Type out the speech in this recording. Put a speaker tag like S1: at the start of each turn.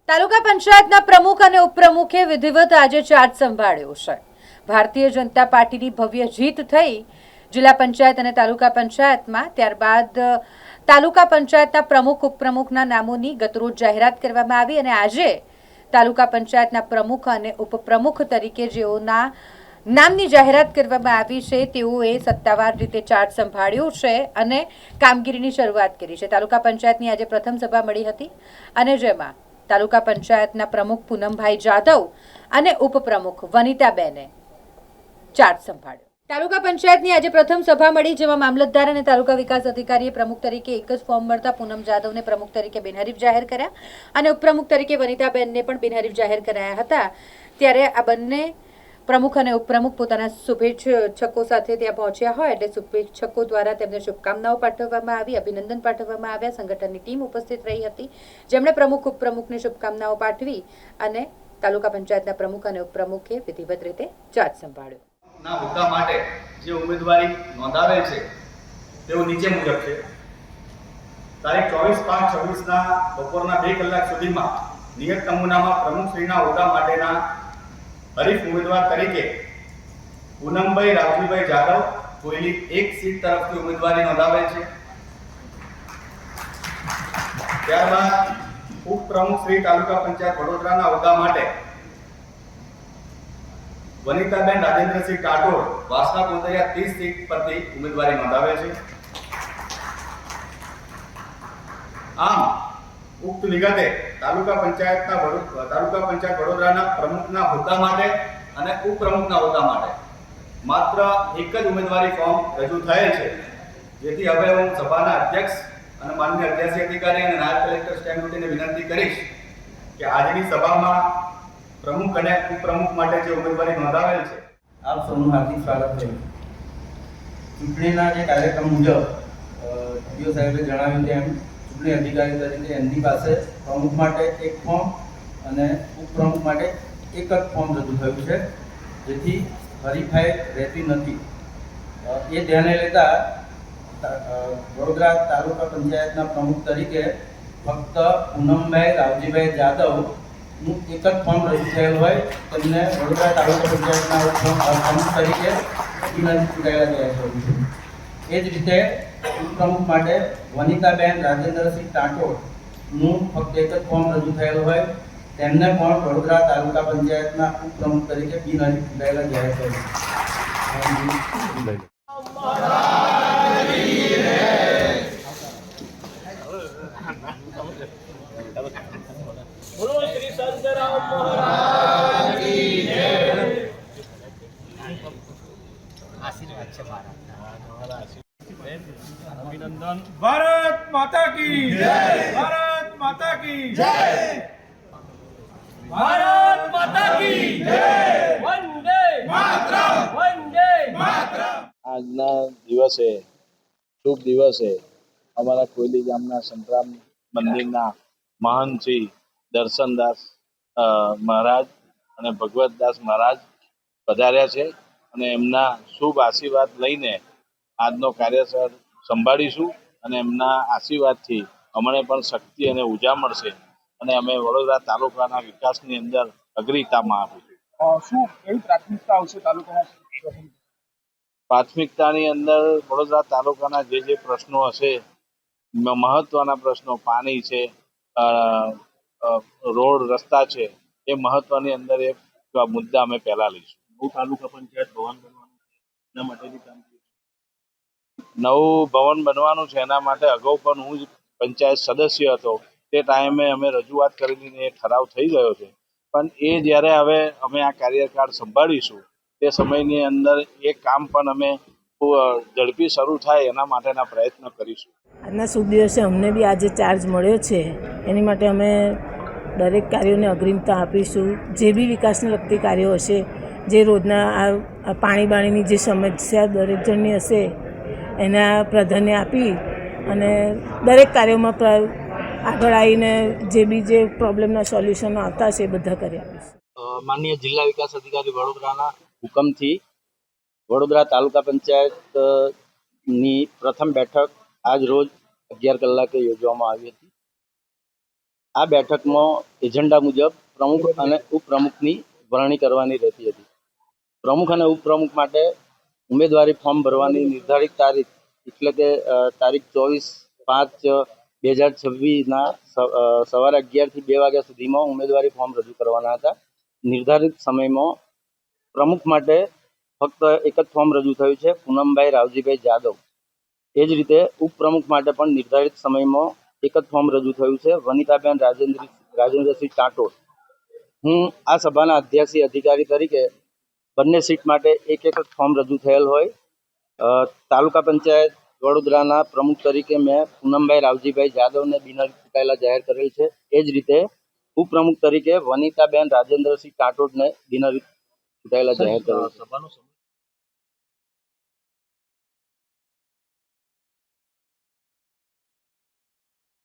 S1: તાલુકા પંચાયતના પ્રમુખ અને ઉપપ્રમુખે વિધિવત આજે ચાર્જ સંભાળ્યો છે। ભારતીય જનતા પાર્ટીની ભવ્ય જીત થઈ જિલ્લા પંચાયત અને તાલુકા પંચાયતમાં। ત્યારબાદ તાલુકા પંચાયતના પ્રમુખ ઉપપ્રમુખના નામોની ગતરોજ જાહેરાત કરવામાં આવી અને આજે તાલુકા પંચાયતના પ્રમુખ અને ઉપપ્રમુખ તરીકે જેઓના નામની જાહેરાત કરવામાં આવી છે તેઓએ સત્તાવાર રીતે ચાર્જ સંભાળ્યો છે અને કામગીરીની શરૂઆત કરી છે। તાલુકા પંચાયતની આજે પ્રથમ સભા મળી હતી અને જેમાં તાલુકા પંચાયતના પ્રમુખ પૂનમભાઈ જાદવ અને ઉપપ્રમુખ વનિતાબેને ચાર્જ સંભાળ્યો। તાલુકા પંચાયતની આજે પ્રથમ સભા મળી જેમાં મામલતદાર અને તાલુકા વિકાસ અધિકારીએ પ્રમુખ તરીકે એક જ ફોર્મ મળતા પૂનમ જાદવને પ્રમુખ તરીકે બિનહરીફ જાહેર કર્યા અને ઉપપ્રમુખ તરીકે વનિતાબેનને પણ બિનહરીફ જાહેર કરાયા હતા। ત્યારે આ બંને પ્રમુખ અને ઉપપ્રમુખ પોતાના શુભેચ્છકો સાથે ત્યાં પહોંચ્યા હોય એટલે શુભેચ્છકો દ્વારા તેમને શુભકામનાઓ પાઠવવામાં આવી, અભિનંદન પાઠવવામાં આવ્યા। સંગઠનની ટીમ ઉપસ્થિત રહી હતી જેમણે પ્રમુખ ઉપપ્રમુખને શુભકામનાઓ પાઠવી અને તાલુકા પંચાયતના પ્રમુખ અને ઉપપ્રમુખે વિધિવત રીતે ચાર્જ સંભાળ્યો।
S2: ના હોદ્દા માટે જે ઉમેદવારી નોંધાવેલ છે તેઓ નીચે મુજબ છે। તારીખ 24/5/26 ના બપોરના 2 કલાક સુધીમાં નિયત નમૂનામાં પ્રમુખશ્રીના હોદ્દા માટેના હરીફ ઉમેદવાર તરીકે પૂનમભાઈ રાવજીભાઈ જાદવ કોઈલી 1 સીટ તરફથી ઉમેદવારી નોંધાવેલ છે। ત્યારબાદ ઉપપ્રમુખ શ્રી તાલુકા પંચાયત વડોદરાના હોદ્દા માટે વનિતાબેન રાજેન્દ્રસિંહ ટાટોર વાસણા કોતરિયા 30 સીટ પરથી ઉમેદવારી નોંધાવેલ છે। આમ ઉક્ત વિગતે તાલુકા પંચાયત વડોદરાના પ્રમુખના હોદ્દા માટે અને ઉપપ્રમુખના હોદ્દા માટે માત્ર એક જ ઉમેદવારી ફોર્મ રજૂ થયેલ છે, જેથી હવે હું સભાના અધ્યક્ષ અને માનનીય અધ્યક્ષ અધિકારી અને નાયબ કલેક્ટર સ્ટેમ્પ ડ્યુટીને વિનંતી કરીશ કે આજની સભામાં પ્રમુખ અને ઉપપ્રમુખ માટે જે ઉમેદવારી નોંધાવેલ છે
S3: આપ સૌનું હાર્દિક સ્વાગત છે। ચૂંટણીના જે કાર્યક્રમ મુજબ ડીઓ સાહેબે જણાવ્યું તેમ ચૂંટણી અધિકારી તરીકે એમની પાસે પ્રમુખ માટે એક ફોર્મ અને ઉપપ્રમુખ માટે એક જ ફોર્મ રજૂ થયું છે, જેથી હરીફાઈ રહેતી નથી। એ ધ્યાને લેતા વડોદરા તાલુકા પંચાયતના પ્રમુખ તરીકે ફક્ત પૂનમભાઈ રાવજીભાઈ જાદવનું એક જ ફોર્મ રજૂ થયેલ હોય તેમને વડોદરા તાલુકા પંચાયતના પ્રમુખ તરીકે ચૂંટાયેલા ગયા છે। એ જ રીતે ઉપપ્રમુખ માટે વનિતાબેન રાજેન્દ્રસિંહ ટાટોરનું ફક્ત એક જ ફોર્મ રજૂ થયેલ હોય તેમને પણ વડોદરા તાલુકા પંચાયતના ઉપપ્રમુખ તરીકે બિનહરીફ ચૂંટાયેલા જાહેર કર્યું।
S4: बोलो श्री संत राम महाराज की जय। आशीर्वाद છે મારા અભિનંદન।
S5: भारत माता की जय, भारत माता की जय,
S4: ભારત માતા કી જય। વંદે માતરમ, વંદે માતરમ।
S6: આજના દિવસે શુભ દિવસે અમારા કોયલી ગામના સંતરામ મંદિરના મહાન શ્રી દર્શનદાસ મહારાજ અને ભગવતદાસ મહારાજ પધાર્યા છે અને એમના શુભ આશીર્વાદ લઈને આજનો કાર્યસર સંભાળીશું અને એમના આશીર્વાદથી અમને પણ શક્તિ અને ઉર્જા મળશે અને અમે વડોદરા તાલુકાના વિકાસની અંદર અગ્રતામાં આપીશું।
S5: શું એવી પ્રાથમિકતા આવશે તાલુકામાં?
S6: પ્રાથમિકતાની અંદર વડોદરા તાલુકાના જે પ્રશ્નો હશે, મહત્વના પ્રશ્નો પાણી છે, રોડ રસ્તા છે, એ મહત્વની અંદર એ મુદ્દા અમે પહેલા લઈશું।
S5: તાલુકા પંચાયત ભવન બનવાનું છે એના માટેની કામગીરી,
S6: નવું ભવન બનવાનું છે એના માટે અગાઉ પણ હું જ પંચાયત સદસ્ય હતો તે ટાઈમે અમે રજૂઆત કરીને એ ઠરાવ થઈ ગયો છે, પણ એ જ્યારે હવે અમે આ કાર્યકાળ સંભાળીશું તે સમયની અંદર એ કામ પણ અમે ઝડપી શરૂ થાય એના માટેના પ્રયત્ન કરીશું।
S7: આજના શુભ દિવસે અમને બી આજે ચાર્જ મળ્યો છે એની માટે અમે દરેક કાર્યોને અગ્રિમતા આપીશું। જે બી વિકાસને લગતી કાર્યો હશે, જે રોજના આ પાણીની જે સમસ્યા દરેક જણની હશે એના પ્રાધાન્ય આપી અને દરેક કાર્યોમાં આગળ આવીને જે પ્રોબ્લેમના સોલ્યુશનો આવતા હશે એ બધા કરી આપીશું।
S3: માનનીય જિલ્લા વિકાસ અધિકારી વડોદરાના હુકમથી વડોદરા તાલુકા પંચાયતની પ્રથમ બેઠક આજ રોજ 11 કલાકે યોજવામાં આવી હતી। આ બેઠકમાં એજન્ડા મુજબ પ્રમુખ અને ઉપપ્રમુખની વરણી કરવાની રહેતી હતી. પ્રમુખ અને ઉપપ્રમુખ માટે ઉમેદવારી ફોર્મ ભરવાની નિર્ધારિત તારીખ એટલે કે તારીખ 24/5/2026ના સવારે 11 થી 2 વાગ્યા સુધીમાં ઉમેદવારી ફોર્મ રજૂ કરવાના હતા. નિર્ધારિત સમયમાં પ્રમુખ માટે ફક્ત એક જ ફોર્મ રજૂ થયું છે, પૂનમભાઈ રાવજીભાઈ જાદવ. એ જ રીતે ઉપપ્રમુખ માટે પણ નિર્ધારિત સમયમાં એક જ ફોર્મ રજૂ થયું છે, વનિતાબેન રાજેન્દ્રસિંહ ટાટોડ. હું આ સભાના અધ્યક્ષી અધિકારી તરીકે બંને સીટ માટે એક જ ફોર્મ રજૂ થયેલ હોય. તાલુકા પંચાયત વડોદરાના પ્રમુખ તરીકે મેં પૂનમભાઈ રાવજીભાઈ જાદવને બિનહરીફ ચૂંટાયેલા જાહેર કરેલ છે. એ જ રીતે ઉપપ્રમુખ તરીકે વનિતાબેન રાજેન્દ્રસિંહ ટાટોડને બિનહરીફ ચૂંટાયેલા જાહેર કરેલ છે.